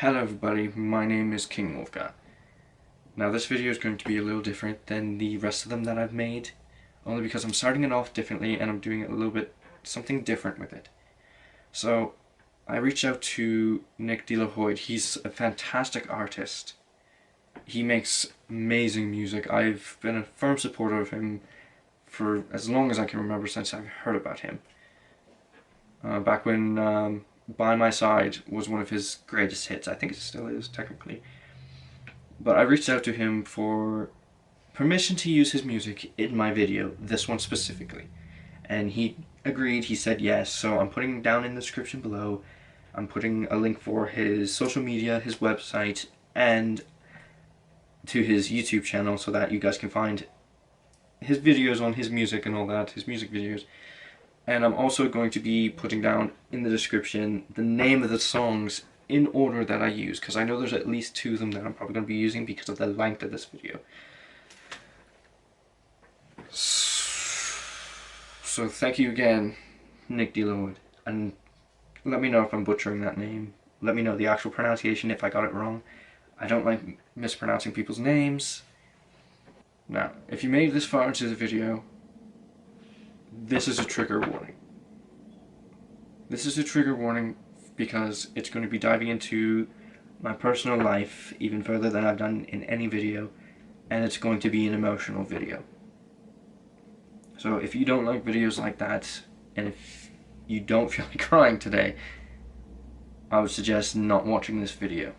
Hello everybody, my name is King Wolfgang. Now this video is going to be a little different than the rest of them that I've made, only because I'm starting it off differently and I'm doing it a little bit something different with it. So I reached out to Nick De La Hoyd. He's a fantastic artist. He makes amazing music. I've been a firm supporter of him for as long as I can remember, since I've heard about him. Back when By My Side was one of his greatest hits. I think it still is, technically. But I reached out to him for permission to use his music in my video, this one specifically. And he agreed, he said yes, so I'm putting down in the description below, I'm putting a link for his social media, his website, and to his YouTube channel so that you guys can find his videos on his music and all that, his music videos. And I'm also going to be putting down in the description the name of the songs in order that I use, because I know there's at least 2 of them that I'm probably going to be using because of the length of this video. So thank you again, Nick De La Hoyd, and let me know if I'm butchering that name. Let me know the actual pronunciation if I got it wrong. I don't like mispronouncing people's names. Now, if you made it this far into the video, this is a trigger warning. This is a trigger warning because it's going to be diving into my personal life even further than I've done in any video, and it's going to be an emotional video. So if you don't like videos like that, and if you don't feel like crying today, I would suggest not watching this video.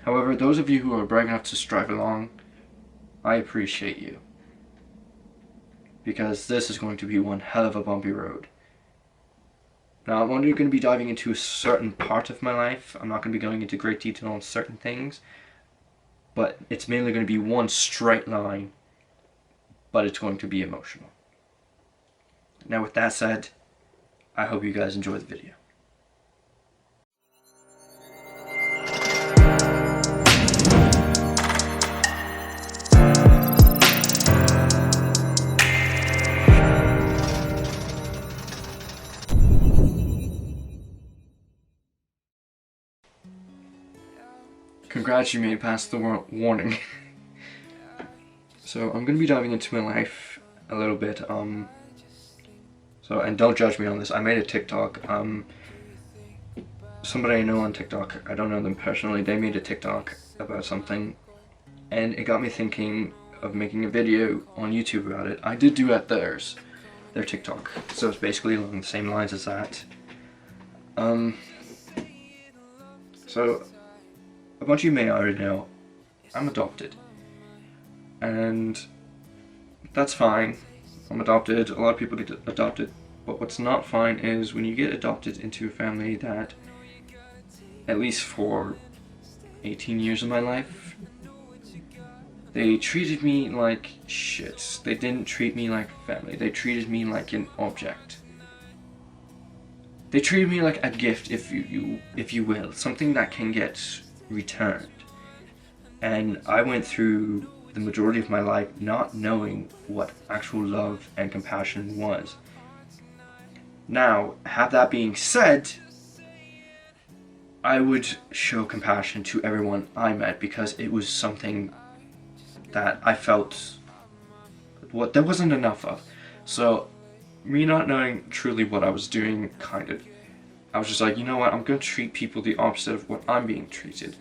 However, those of you who are brave enough to strive along, I appreciate you. Because this is going to be one hell of a bumpy road. Now, I'm only going to be diving into a certain part of my life. I'm not going to be going into great detail on certain things, but it's mainly going to be one straight line, but it's going to be emotional. Now, with that said, I hope you guys enjoy the video. Congrats, you made it past the warning. So I'm going to be diving into my life a little bit. And don't judge me on this. I made a TikTok. Somebody I know on TikTok, I don't know them personally, they made a TikTok about something, and it got me thinking of making a video on YouTube about it. I did do at their TikTok, so it's basically along the same lines as that. So a bunch of you may already know, I'm adopted. And that's fine. I'm adopted, a lot of people get adopted. But what's not fine is when you get adopted into a family that, at least for 18 years of my life, they treated me like shit. They didn't treat me like family. They treated me like an object. They treated me like a gift, if you will, something that can get returned. And I went through the majority of my life not knowing what actual love and compassion was. Now, have that being said, I would show compassion to everyone I met because it was something that I felt there wasn't enough of. So me not knowing truly what I was doing, I was just like, you know what, I'm going to treat people the opposite of what I'm being treated.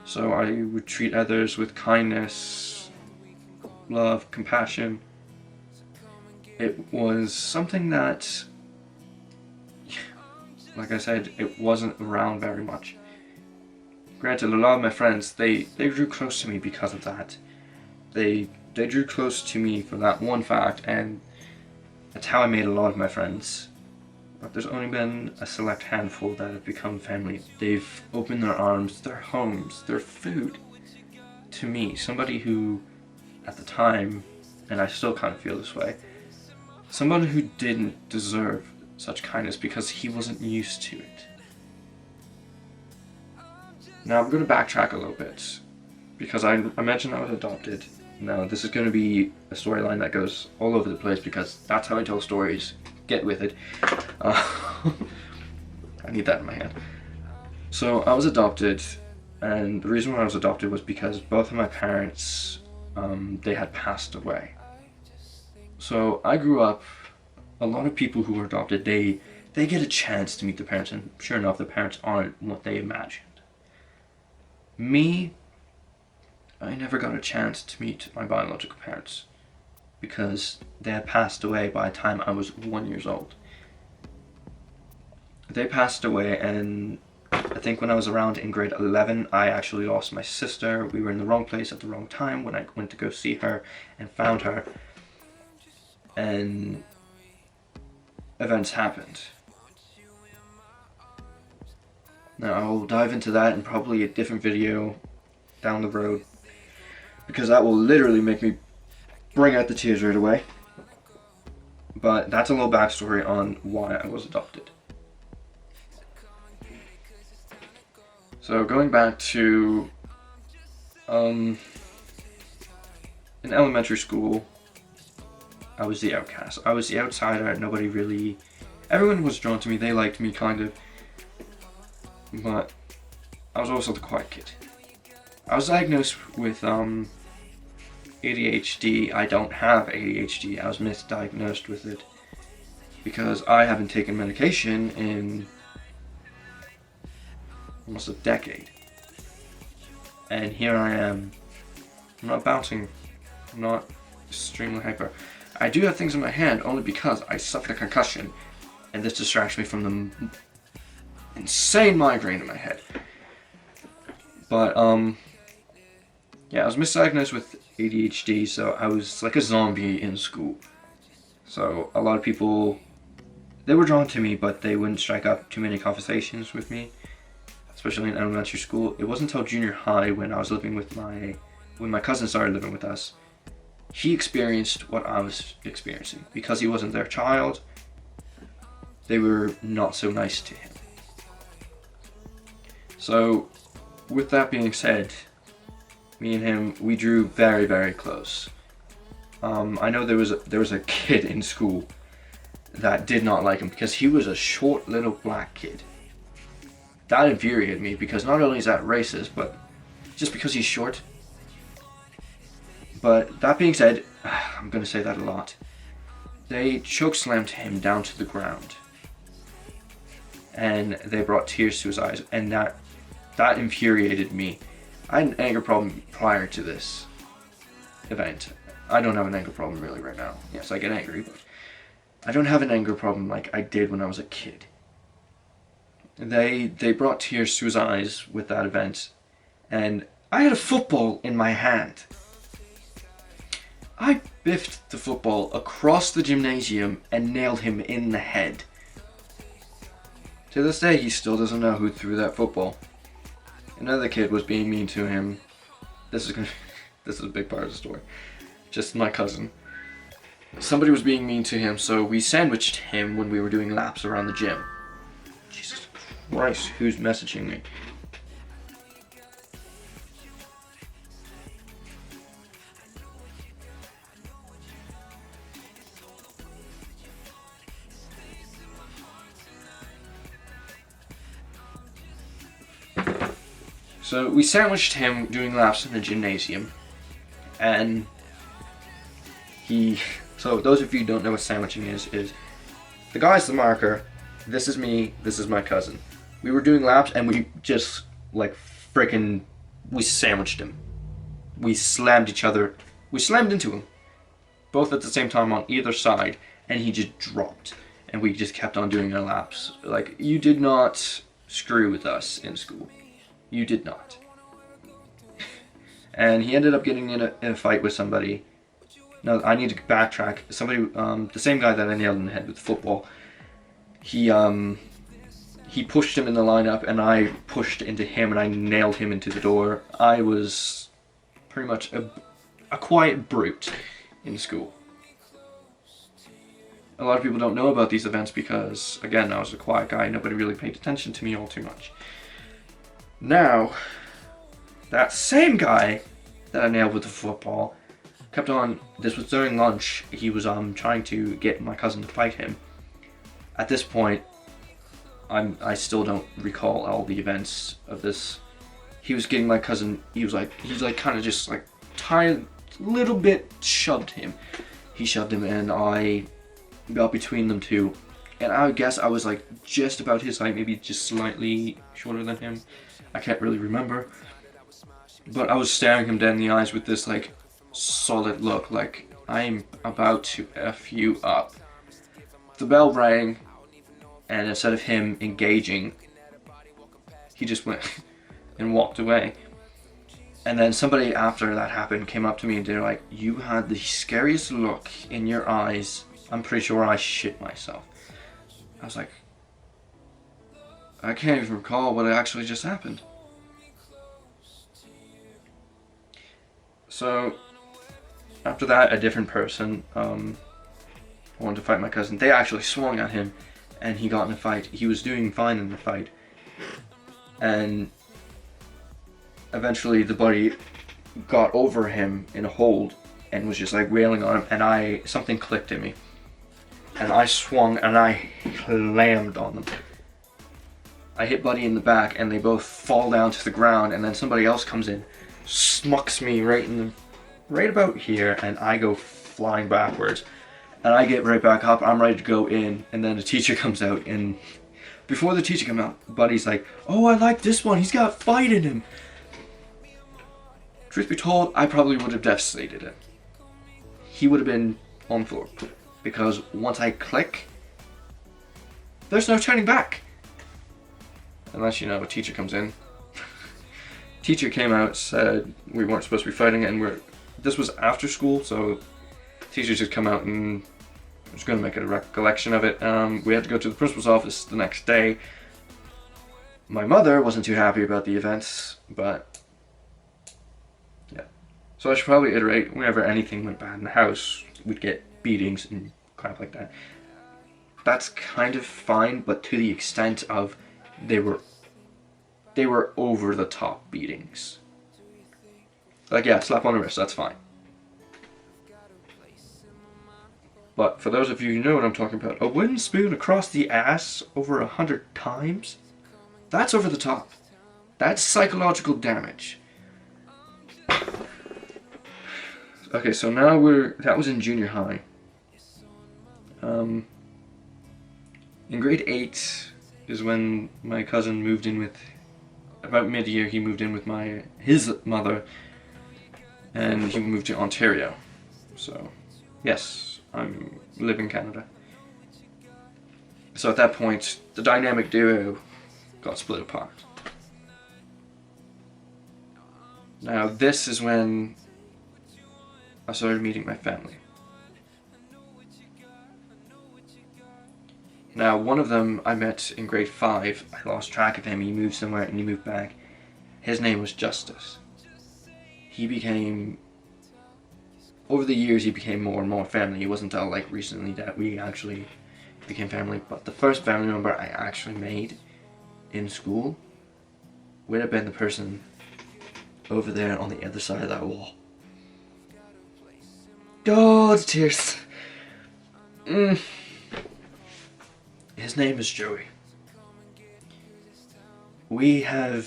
So I would treat others with kindness, love, compassion. It was something that, like I said, it wasn't around very much. Granted, a lot of my friends, they drew close to me because of that. They drew close to me for that one fact, and that's how I made a lot of my friends. But there's only been a select handful that have become family. They've opened their arms, their homes, their food to me. Somebody who, at the time, and I still kind of feel this way, somebody who didn't deserve such kindness because he wasn't used to it. Now I'm going to backtrack a little bit because I mentioned I was adopted. Now this is going to be a storyline that goes all over the place because that's how I tell stories. Get with it. I need that in my hand. So I was adopted, and the reason why I was adopted was because both of my parents, they had passed away. So I grew up, a lot of people who are adopted, they get a chance to meet the parents, and sure enough, the parents aren't what they imagined. Me, I never got a chance to meet my biological parents because they had passed away by the time I was 1 year old. They passed away, and I think when I was around in grade 11, I actually lost my sister. We were in the wrong place at the wrong time when I went to go see her and found her. And events happened. Now I'll dive into that in probably a different video down the road, because that will literally make me bring out the tears right away. But that's a little backstory on why I was adopted. So going back to in elementary school, I was the outcast. I was the outsider. Nobody really, everyone was drawn to me. They liked me kind of, but I was also the quiet kid. I was diagnosed with ADHD. I don't have ADHD. I was misdiagnosed with it because I haven't taken medication in almost a decade. And here I am. I'm not bouncing. I'm not extremely hyper. I do have things in my hand only because I suffered a concussion, and this distracts me from the insane migraine in my head. But yeah, I was misdiagnosed with ADHD, so I was like a zombie in school. So a lot of people, they were drawn to me, but they wouldn't strike up too many conversations with me, especially in elementary school. It wasn't until junior high when I was living with when my cousin started living with us. He experienced what I was experiencing. Because he wasn't their child, they were not so nice to him. So with that being said, me and him, we drew very, very close. I know there was a kid in school that did not like him because he was a short little black kid. That infuriated me because not only is that racist, but just because he's short. But that being said, I'm going to say that a lot. They chokeslammed him down to the ground. And they brought tears to his eyes, and that infuriated me. I had an anger problem prior to this event. I don't have an anger problem really right now. Yes, I get angry, but I don't have an anger problem like I did when I was a kid. They brought tears to his eyes with that event, and I had a football in my hand. I biffed the football across the gymnasium and nailed him in the head. To this day, he still doesn't know who threw that football. Another kid was being mean to him. This is a big part of the story. Just my cousin. Somebody was being mean to him, so we sandwiched him when we were doing laps around the gym. Jesus Christ, who's messaging me? So we sandwiched him doing laps in the gymnasium, and so those of you who don't know what sandwiching is the guy's the marker, this is me, this is my cousin. We were doing laps and we just like we sandwiched him. We slammed into him, both at the same time on either side, and he just dropped, and we just kept on doing our laps. Like, you did not screw with us in school. You did not. And he ended up getting in a fight with somebody. No, I need to backtrack. Somebody, the same guy that I nailed in the head with the football, he pushed him in the lineup, and I pushed into him, and I nailed him into the door. I was pretty much a quiet brute in school. A lot of people don't know about these events because, again, I was a quiet guy. Nobody really paid attention to me all too much. Now, that same guy that I nailed with the football kept on, this was during lunch, he was trying to get my cousin to fight him. At this point, I still don't recall all the events of this. He was getting my cousin, he's like kind of just like tired, little bit shoved him. He shoved him and I got between them two. And I would guess I was like just about his height, maybe just slightly shorter than him. I can't really remember. But I was staring him dead in the eyes with this like solid look, like I'm about to F you up. The bell rang, and instead of him engaging, he just went and walked away. And then somebody after that happened came up to me and they're like, you had the scariest look in your eyes. I'm pretty sure I shit myself. I was like, I can't even recall what actually just happened. So after that, a different person wanted to fight my cousin. They actually swung at him and he got in a fight. He was doing fine in the fight. And eventually the buddy got over him in a hold and was just like wailing on him, and something clicked in me. And I swung and I slammed on them. I hit Buddy in the back and they both fall down to the ground, and then somebody else comes in, smucks me right about here, and I go flying backwards. And I get right back up, I'm ready to go in, and then the teacher comes out, and before the teacher comes out, Buddy's like, oh, I like this one, he's got fight in him. Truth be told, I probably would have devastated him. He would have been on the floor. Because once I click, there's no turning back. Unless, you know, a teacher comes in. Teacher came out, said we weren't supposed to be fighting, and this was after school, so teachers just come out and was going to make a recollection of it. We had to go to the principal's office the next day. My mother wasn't too happy about the events, but yeah. So I should probably iterate, whenever anything went bad in the house, we'd get beatings and crap like that. That's kind of fine, but to the extent of they were over the top beatings. Like, yeah, slap on the wrist, that's fine. But for those of you who know what I'm talking about, a wooden spoon across the ass over 100 times? That's over the top. That's psychological damage. Okay, so now that was in junior high. In grade 8 is when my cousin moved in with, about mid-year he moved in with his mother, and he moved to Ontario. So, yes, I live in Canada. So at that point, the dynamic duo got split apart. Now this is when I started meeting my family. Now, one of them I met in grade 5. I lost track of him. He moved somewhere and he moved back. His name was Justice. He became, over the years, he became more and more family. It wasn't until like recently that we actually became family. But the first family member I actually made in school would have been the person over there on the other side of that wall. Oh, the tears. His name is Joey. We've had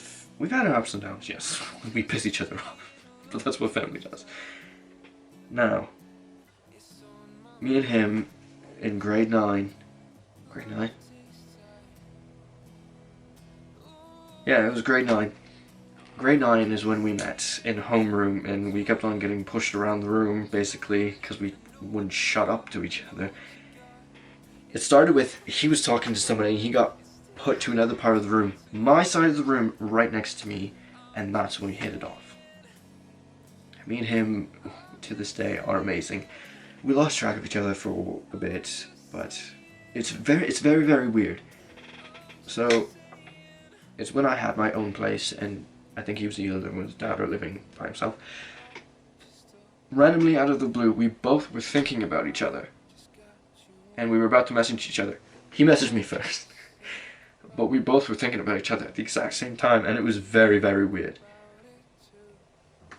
our ups and downs, yes. We piss each other off. But that's what family does. Now, me and him in grade 9. Grade 9? Yeah, it was grade 9. Grade 9 is when we met in homeroom, and we kept on getting pushed around the room, basically, because we wouldn't shut up to each other. It started with, he was talking to somebody, and he got put to another part of the room, my side of the room, right next to me, and that's when we hit it off. Me and him, to this day, are amazing. We lost track of each other for a bit, but it's very, very weird. So, it's when I had my own place, and I think he was either with his dad or living by himself. Randomly, out of the blue, we both were thinking about each other. And we were about to message each other. He messaged me first. But we both were thinking about each other at the exact same time, and it was very, very weird.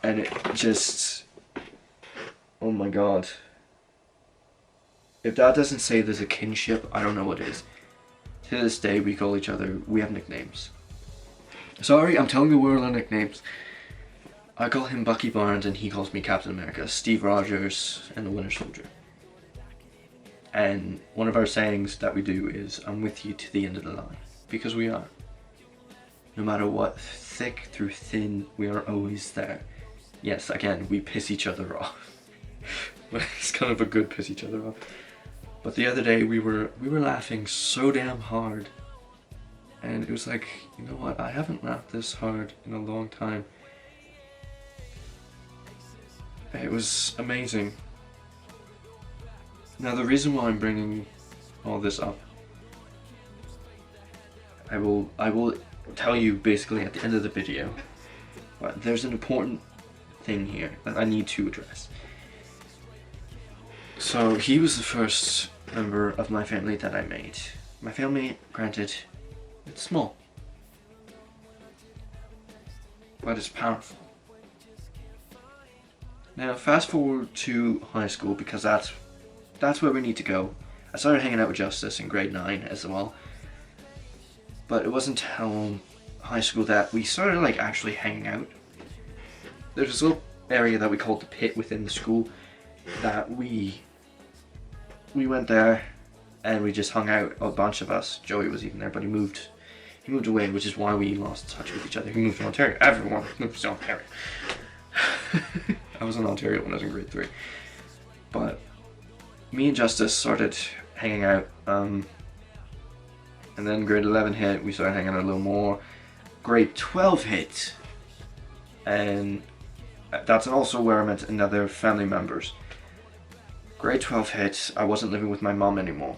And it just... oh my god. If that doesn't say there's a kinship, I don't know what is. To this day, we call each other, we have nicknames. Sorry, I'm telling the world our nicknames. I call him Bucky Barnes and he calls me Captain America, Steve Rogers, and the Winter Soldier. And one of our sayings that we do is, I'm with you to the end of the line. Because we are. No matter what, thick through thin, we are always there. Yes, again, we piss each other off. But it's kind of a good piss each other off. But the other day we were laughing so damn hard. And it was like, you know what, I haven't laughed this hard in a long time. It was amazing. Now the reason why I'm bringing all this up, I will tell you basically at the end of the video, but there's an important thing here that I need to address. So he was the first member of my family that I made. My family, granted, it's small, but it's powerful. Now fast forward to high school, because that's where we need to go. I started hanging out with Justice in grade 9 as well. But it wasn't until high school that we started like actually hanging out. There's this little area that we called the pit within the school that we went there and we just hung out, a bunch of us. Joey was even there, but he moved away, which is why we lost touch with each other. He moved to Ontario. Everyone moves to Ontario. I was in Ontario when I was in grade 3. But me and Justice started hanging out, and then grade 11 hit, we started hanging out a little more. Grade 12 hit, and that's also where I met another family members. Grade 12 hit, I wasn't living with my mom anymore.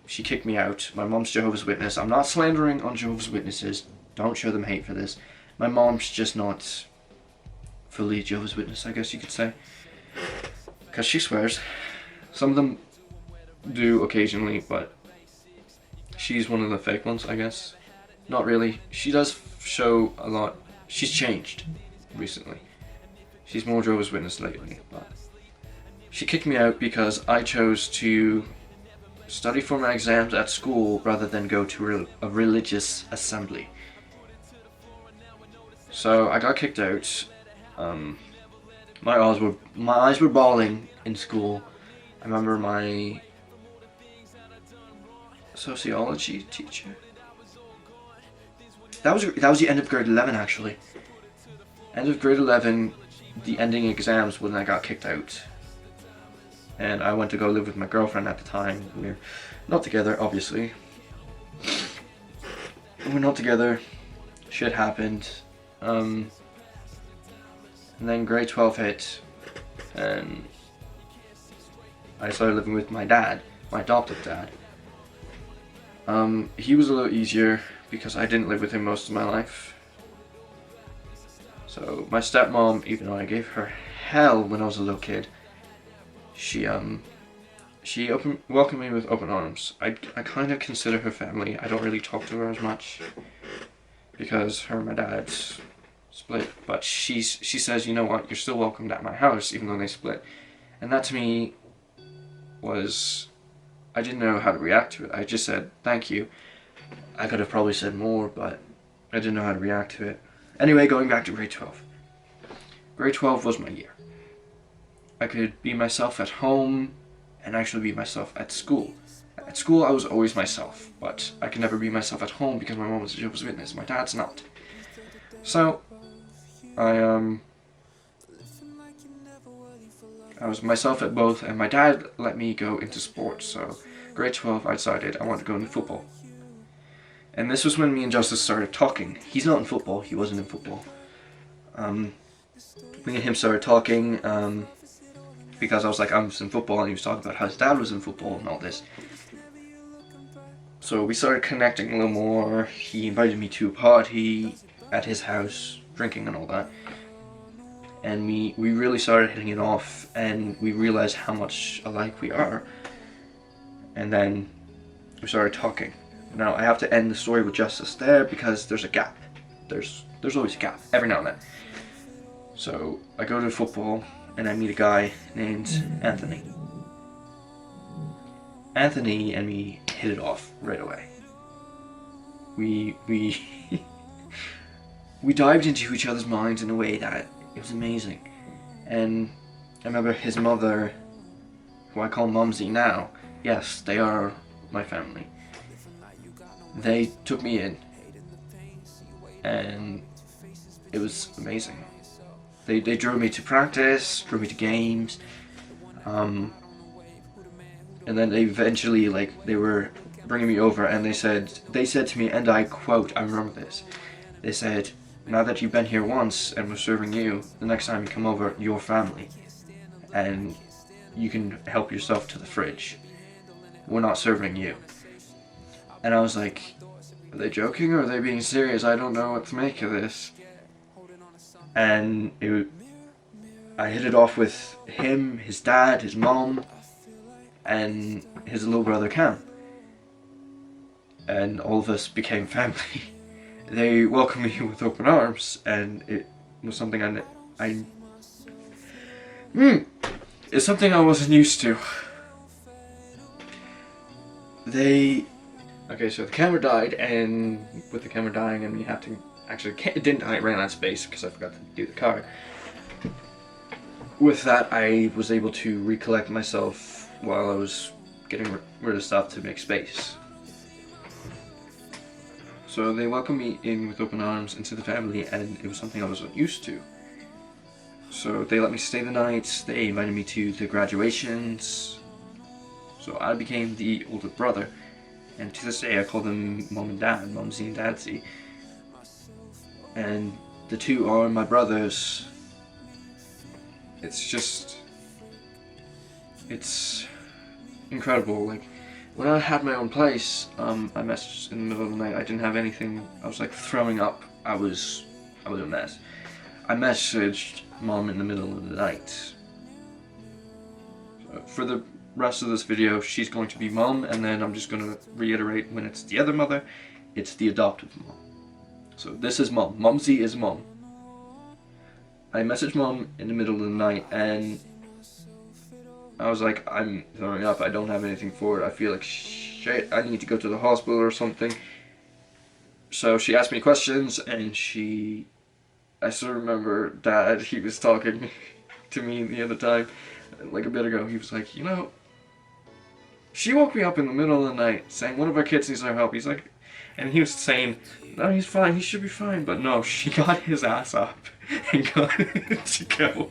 She kicked me out. My mom's Jehovah's Witness. I'm not slandering on Jehovah's Witnesses. Don't show them hate for this. My mom's just not fully Jehovah's Witness, I guess you could say. Because she swears. Some of them do occasionally, but she's one of the fake ones, I guess. Not really. She does show a lot. She's changed recently. She's more Jehovah's Witness lately, but she kicked me out because I chose to study for my exams at school rather than go to a religious assembly. So I got kicked out. My eyes were bawling in school. I remember my sociology teacher. That was the end of grade 11 actually. End of grade 11, the ending exams when I got kicked out. And I went to go live with my girlfriend at the time. We're not together, obviously. We're not together. Shit happened. And then grade 12 hit, and I started living with my dad, my adopted dad. He was a little easier because I didn't live with him most of my life. So my stepmom, even though I gave her hell when I was a little kid, she welcomed me with open arms. I kind of consider her family. I don't really talk to her as much because her and my dad split, but she says, you know what, you're still welcomed at my house even though they split. And that to me was, I didn't know how to react to it. I just said thank you. I could have probably said more, but I didn't know how to react to it. Anyway, going back to grade 12. Grade 12 was my year. I could be myself at home and actually be myself at school. At school I was always myself, but I could never be myself at home because my mom was a Jehovah's Witness, my dad's not. So I was myself at both, and my dad let me go into sports. So grade 12 I decided I wanted to go into football. And this was when me and Justice started talking. He's not in football, he wasn't in football. Me and him started talking because I was like, I was in football, and he was talking about how his dad was in football and all this. So we started connecting a little more. He invited me to a party at his house, drinking and all that. And we really started hitting it off, and we realized how much alike we are. And then we started talking. Now I have to end the story with Justice there because there's a gap. There's always a gap, every now and then. So I go to football and I meet a guy named Anthony. Anthony and me hit it off right away. we we dived into each other's minds in a way that it was amazing. And I remember his mother, who I call Mumsy now, yes, they are my family. They took me in, and it was amazing. They drove me to practice, drove me to games, and then they eventually, like, they were bringing me over, and they said to me, and I quote, I remember this, they said, now that you've been here once and we're serving you, the next time you come over, your family, and you can help yourself to the fridge. We're not serving you. And I was like, are they joking or are they being serious? I don't know what to make of this. And I hit it off with him, his dad, his mom, and his little brother Cam. And all of us became family. They welcomed me with open arms, and it was something it's something I wasn't used to. Okay, so the camera died, and with the camera dying and me have to, actually it didn't die, it ran out of space because I forgot to do the car. With that, I was able to recollect myself while I was getting rid of stuff to make space. So they welcomed me in with open arms into the family, and it was something I wasn't used to. So they let me stay the night, they invited me to the graduations. So I became the older brother, and to this day I call them Mom and Dad, Mumsy and Dadsy. And the two are my brothers. It's incredible. Like, when I had my own place, I messaged in the middle of the night. I didn't have anything. I was like throwing up. I was a mess. I messaged Mom in the middle of the night. So for the rest of this video, she's going to be Mom, and then I'm just going to reiterate when it's the other mother, it's the adoptive mom. So this is Mom. Mumsy is Mom. I messaged Mom in the middle of the night, and I was like, I'm throwing up, I don't have anything for it, I feel like shit, I need to go to the hospital or something. So she asked me questions, and I still remember Dad, he was talking to me the other time, like a bit ago, he was like, you know, she woke me up in the middle of the night saying one of our kids needs our help. He's like, and he was saying, no, he's fine, he should be fine, but no, she got his ass up and got to go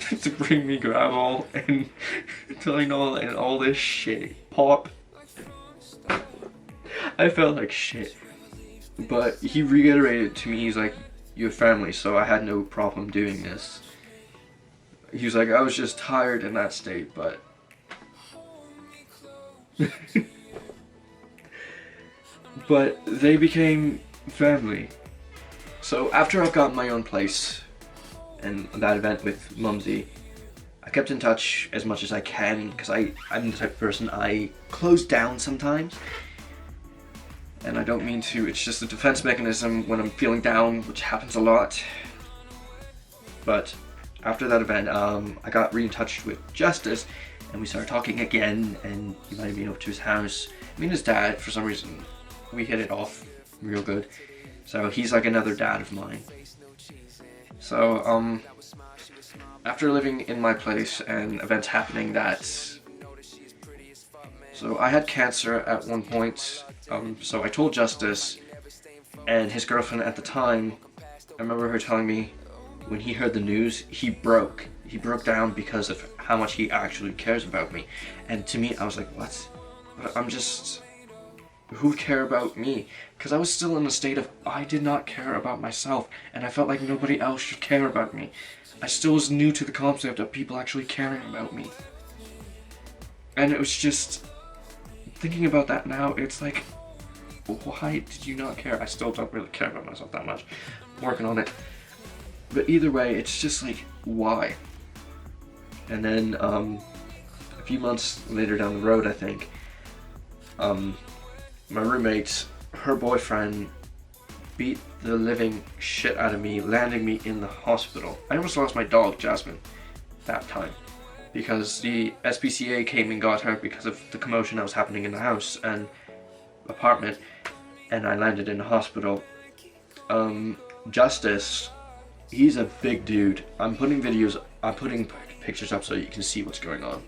to bring me gravel and Tylenol and all this shit. Pop. I felt like shit. But he reiterated to me, he's like, you have family, so I had no problem doing this. He was like, I was just tired in that state, but... But they became family. So after I've got my own place and that event with Mumsy, I kept in touch as much as I can because I'm the type of person, I close down sometimes. And I don't mean to, it's just a defense mechanism when I'm feeling down, which happens a lot. But after that event, I got in touch with Justice, and we started talking again, and he invited me over to his house. Me and his dad, for some reason, we hit it off real good. So he's like another dad of mine. So, after living in my place and events happening so I had cancer at one point, so I told Justice, and his girlfriend at the time, I remember her telling me, when he heard the news, he broke down because of how much he actually cares about me. And to me, I was like, what? Who would care about me? Because I was still in a state of, I did not care about myself, and I felt like nobody else should care about me. I still was new to the concept of people actually caring about me. And it was just, thinking about that now, it's like, why did you not care? I still don't really care about myself that much. I'm working on it. But either way, it's just like, why? And then, a few months later down the road, I think, my roommate, her boyfriend, beat the living shit out of me, landing me in the hospital. I almost lost my dog, Jasmine, that time. Because the SPCA came and got her because of the commotion that was happening in the house and apartment. and I landed in a hospital. Justice, he's a big dude. I'm putting pictures up so you can see what's going on.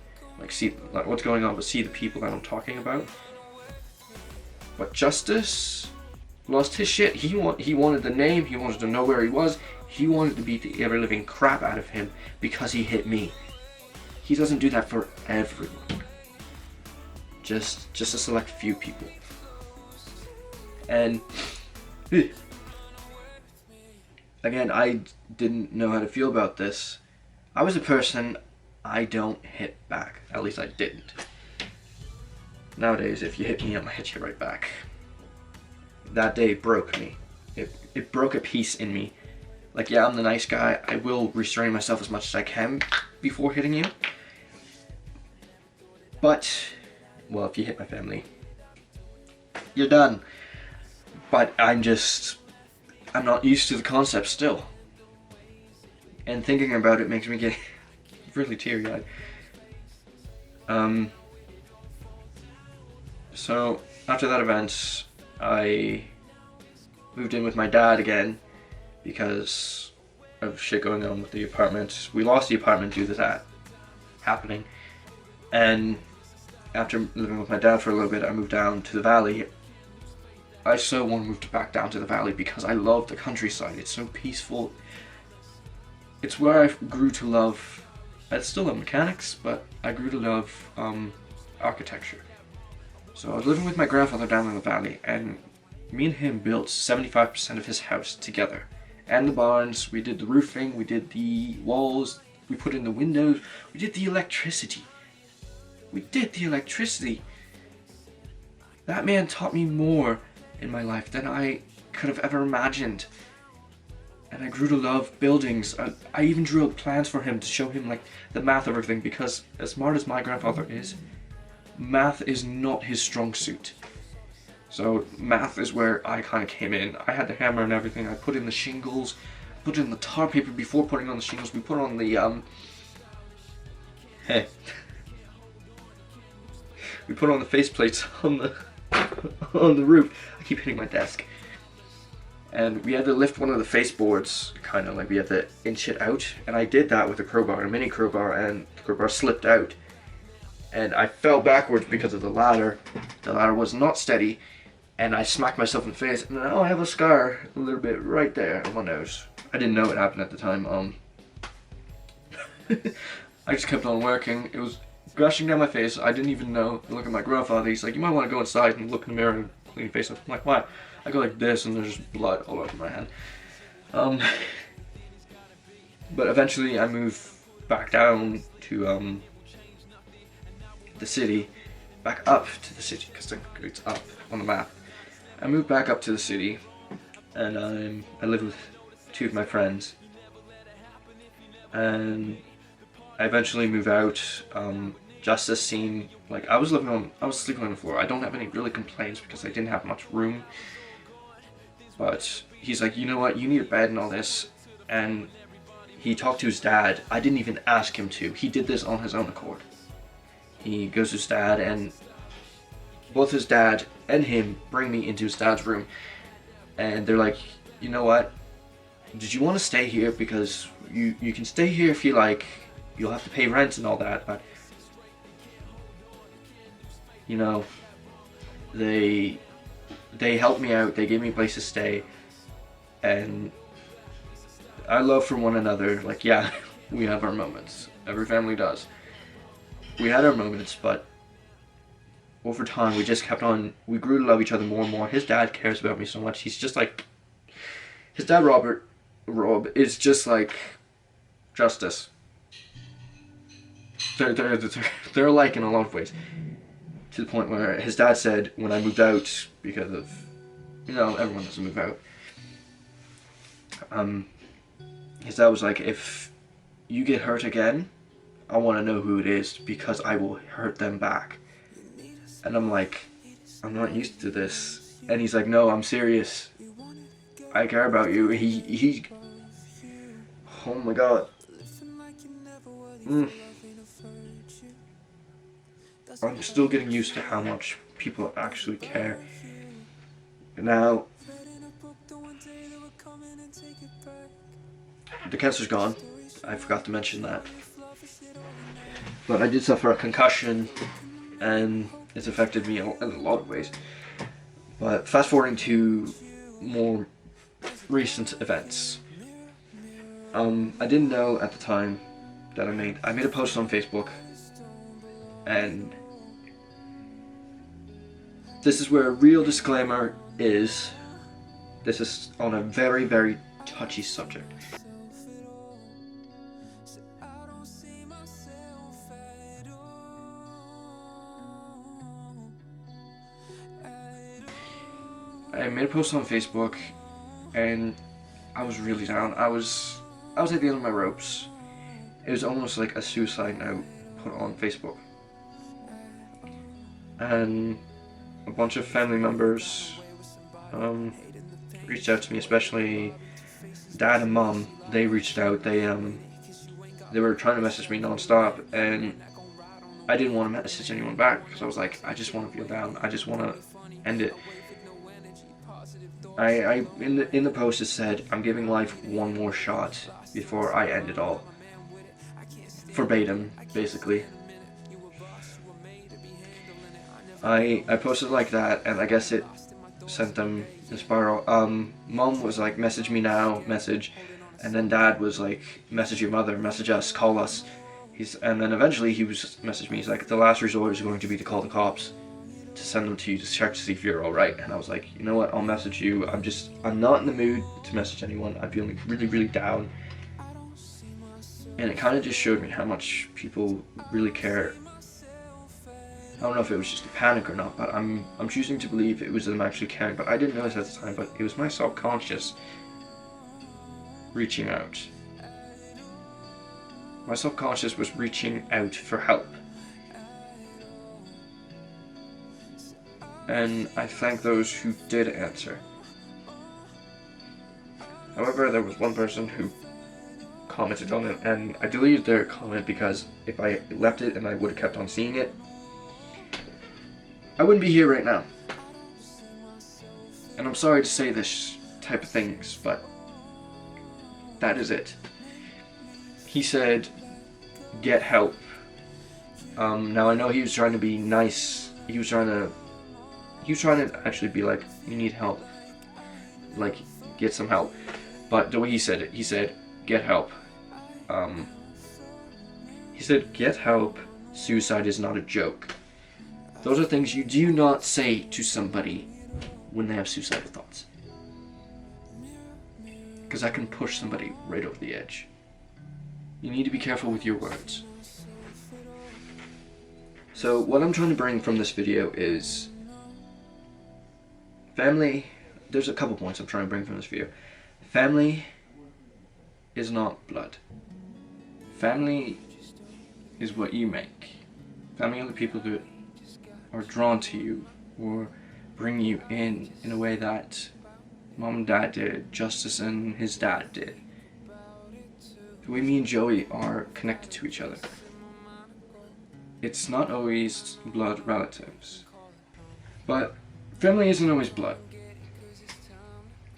See what's going on, but see the people that I'm talking about. But Justice lost his shit. He wanted the name, he wanted to know where he was, he wanted to beat the ever living crap out of him because he hit me. He doesn't do that for everyone. Just a select few people. And again, I didn't know how to feel about this. I was a person, I don't hit back. At least I didn't. Nowadays, if you hit me, I'm gonna hit you right back. That day broke me. It broke a piece in me. Like, yeah, I'm the nice guy. I will restrain myself as much as I can before hitting you. But, well, if you hit my family, you're done. But I'm not used to the concept still. And thinking about it makes me get really teary-eyed. So, after that event, I moved in with my dad again because of shit going on with the apartment. We lost the apartment due to that happening. And after living with my dad for a little bit, I moved down to the valley. I so want to move back down to the valley because I love the countryside. It's so peaceful. It's where I grew to love, I still love mechanics, but I grew to love architecture. So I was living with my grandfather down in the valley, and me and him built 75% of his house together. And the barns, we did the roofing, we did the walls, we put in the windows, we did the electricity. That man taught me more in my life than I could have ever imagined. And I grew to love buildings. I even drew up plans for him to show him like the math of everything, because as smart as my grandfather is, math is not his strong suit. So math is where I kind of came in. I had the hammer and everything. I put in the shingles, put in the tar paper before putting on the shingles. We put on the we put on the faceplates on the on the roof. I keep hitting my desk. And we had to lift one of the baseboards, kind of like we had to inch it out. And I did that with a crowbar, a mini crowbar, and the crowbar slipped out. And I fell backwards because of the ladder. The ladder was not steady, and I smacked myself in the face. And now I have a scar a little bit right there on my nose. I didn't know it happened at the time. I just kept on working. It was gushing down my face. I didn't even know. I look at my grandfather. He's like, "You might want to go inside and look in the mirror and clean your face up." I'm like, "Why?" I go like this, and there's blood all over my hand. But eventually, I moved back down to the city, back up to the city, because it's up on the map. I moved back up to the city, and I lived with two of my friends. And I eventually moved out. Justice seemed like I was sleeping on the floor. I don't have any really complaints because I didn't have much room. But he's like, "You know what, you need a bed and all this." And he talked to his dad. I didn't even ask him to. He did this on his own accord. He goes to his dad, and both his dad and him bring me into his dad's room. And they're like, "You know what? Did you want to stay here? Because you can stay here if you like. You'll have to pay rent and all that, but you know, they helped me out. They gave me a place to stay, and our love for one another, like, yeah, we have our moments. Every family does. We had our moments, but over time we just kept on. We grew to love each other more and more. His dad cares about me so much. He's just like his dad, Rob, is just like Justice. They're alike in a lot of ways. To the point where his dad said when I moved out, because of, everyone doesn't move out. His dad was like, "If you get hurt again, I want to know who it is because I will hurt them back." And I'm like, "I'm not used to this." And he's like, "No, I'm serious. I care about you." He oh my god. I'm still getting used to how much people actually care. Now, the cancer's gone. I forgot to mention that. But I did suffer a concussion, and it's affected me in a lot of ways. But fast forwarding to more recent events. I didn't know at the time that I made a post on Facebook, and this is where a real disclaimer is. This is on a very, very touchy subject. I made a post on Facebook, and I was really down. I was at the end of my ropes. It was almost like a suicide note put on Facebook. And a bunch of family members reached out to me, especially Dad and Mom. They reached out. They were trying to message me non-stop, and I didn't want to message anyone back because I was like, I just want to feel down. I just want to end it. I in the post it said, I'm giving life one more shot before I end it all. Verbatim, basically. I posted like that, and I guess it sent them a spiral. Mom was like, message me now, message, and then Dad was like, message your mother, message us, call us. And then eventually he was messaged me. He's like, the last resort is going to be to call the cops, to send them to you to check to see if you're alright. And I was like, you know what, I'll message you. I'm not in the mood to message anyone. I'm feeling really, really down. And it kind of just showed me how much people really care. I don't know if it was just a panic or not, but I'm choosing to believe it was them actually caring. But I didn't know this at the time, but it was my subconscious reaching out. My subconscious was reaching out for help. And I thank those who did answer. However, there was one person who commented on it, and I deleted their comment because if I left it and I would have kept on seeing it, I wouldn't be here right now. And I'm sorry to say this type of things, but that is it. He said, get help. Now I know he was trying to be nice. He was trying to actually be like, you need help. Like, get some help. But the way he said it, he said, get help. He said, get help. Suicide is not a joke. Those are things you do not say to somebody when they have suicidal thoughts. Because that can push somebody right over the edge. You need to be careful with your words. So what I'm trying to bring from this video is family. There's a couple points I'm trying to bring from this video. Family is not blood. Family is what you make. Family are the people that are drawn to you or bring you in a way that Mom and Dad did, Justice and his dad did. The way me and Joey are connected to each other. It's not always blood relatives. But family isn't always blood.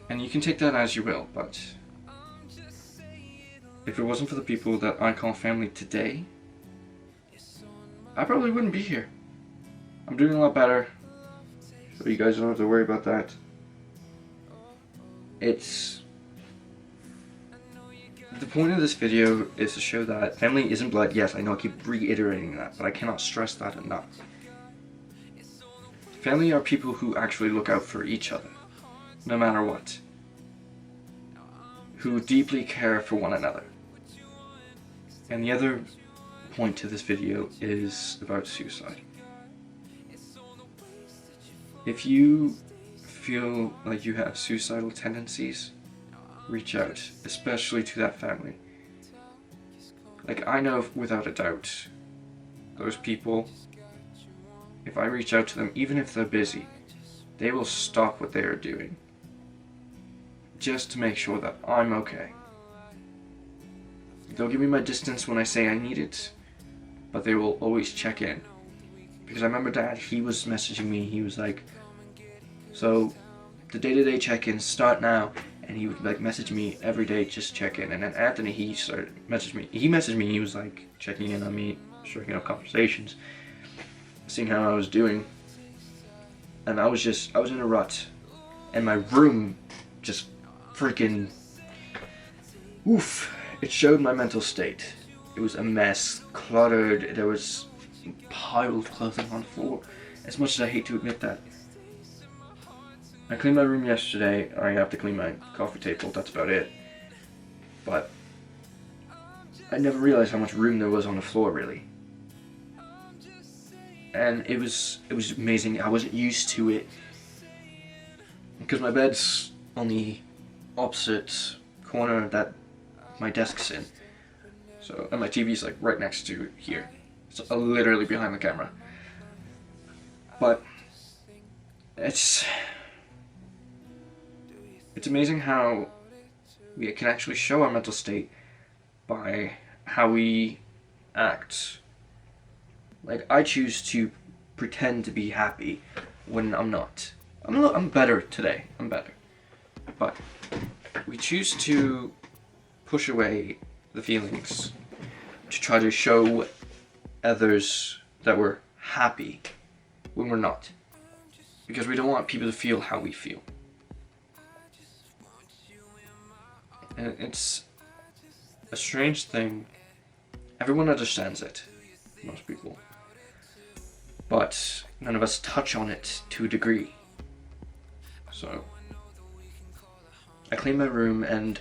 And you can take that as you will, but if it wasn't for the people that I call family today, I probably wouldn't be here. I'm doing a lot better, so you guys don't have to worry about that. The point of this video is to show that family isn't blood. Yes, I know I keep reiterating that, but I cannot stress that enough. Family are people who actually look out for each other, no matter what. Who deeply care for one another. And the other point to this video is about suicide. If you feel like you have suicidal tendencies, reach out, especially to that family. Like, I know without a doubt, those people, if I reach out to them, even if they're busy, they will stop what they are doing just to make sure that I'm okay. They'll give me my distance when I say I need it, but they will always check in. Because I remember Dad, he was messaging me, he was like, so the day-to-day check-ins start now, and he would like message me every day, just check in. And then Anthony, he started message me. He messaged me. He was like checking in on me, striking up conversations, seeing how I was doing. And I was in a rut, and my room just freaking, oof, it showed my mental state. It was a mess, cluttered, there was piled clothing on the floor. As much as I hate to admit that. I cleaned my room yesterday. I have to clean my coffee table, that's about it. But I never realized how much room there was on the floor, really. And it was amazing. I wasn't used to it, because my bed's on the opposite corner that my desk's in. So, and my TV's like right next to here. It's literally behind the camera. But it's amazing how we can actually show our mental state by how we act. Like, I choose to pretend to be happy when I'm not. I'm better today. I'm better. But we choose to push away the feelings to try to show others that we're happy when we're not. Because we don't want people to feel how we feel. And it's a strange thing. Everyone understands it. Most people. But none of us touch on it to a degree. So I cleaned my room, and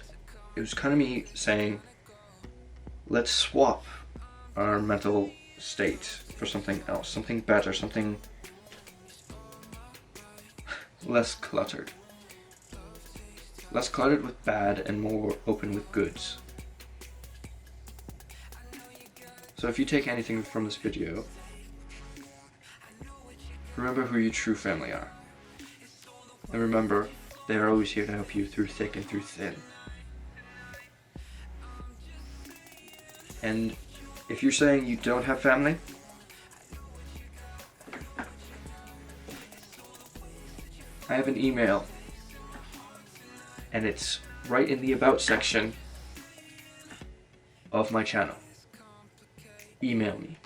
it was kind of me saying, let's swap our mental state for something else, something better, something less cluttered. Less cluttered with bad and more open with goods. So if you take anything from this video, remember who your true family are. And remember, they are always here to help you through thick and through thin. And if you're saying you don't have family, I have an email, and it's right in the About section of my channel. Email me.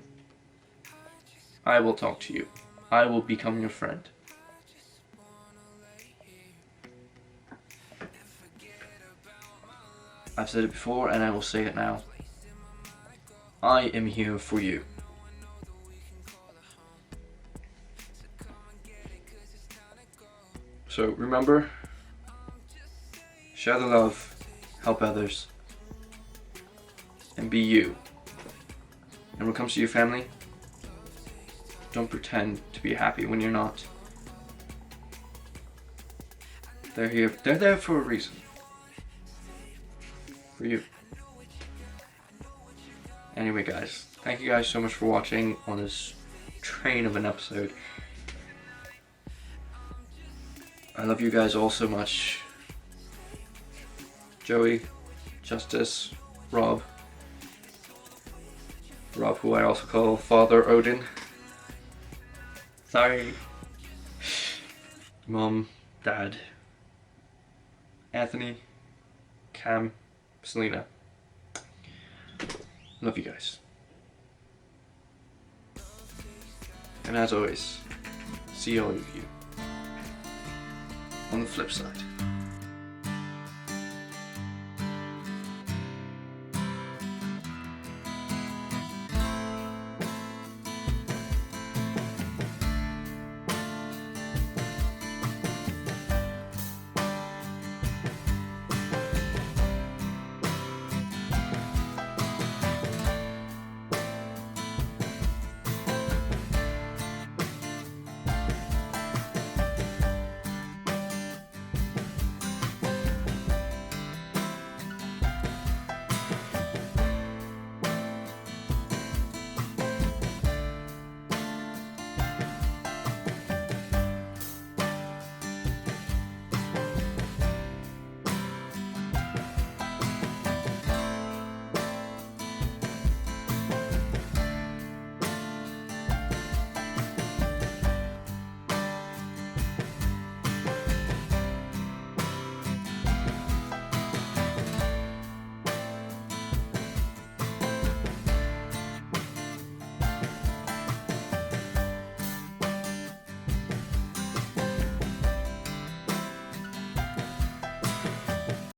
I will talk to you. I will become your friend. I've said it before, and I will say it now. I am here for you. So remember, share the love, help others, and be you. And when it comes to your family, don't pretend to be happy when you're not. They're here. They're there for a reason. For you. Anyway, guys, thank you guys so much for watching on this train of an episode. I love you guys all so much. Joey, Justice, Rob, who I also call Father Odin. Sorry. Mom, Dad, Anthony, Cam, Selena. Love you guys. And as always, see all of you on the flip side.